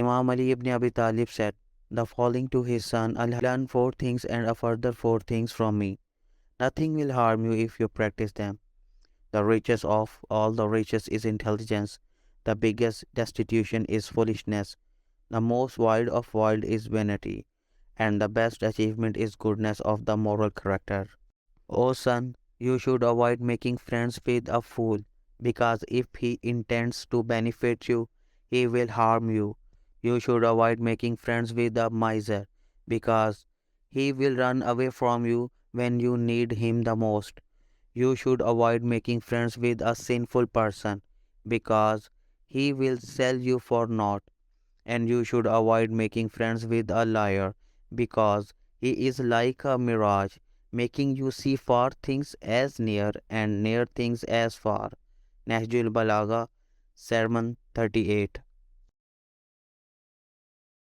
Imam Ali ibn Abi Talib said the following to his son, learn 4 things and a further 4 things from me. Nothing will harm you if you practice them. The richest of all the riches is intelligence. The biggest destitution is foolishness. The most wild of wild is vanity. And the best achievement is goodness of the moral character. O son, you should avoid making friends with a fool, because if he intends to benefit you, he will harm you. You should avoid making friends with a miser, because he will run away from you when you need him the most. You should avoid making friends with a sinful person, because he will sell you for naught. And you should avoid making friends with a liar, because he is like a mirage, making you see far things as near and near things as far. Nahjul balaghaنہج, Sermon 38.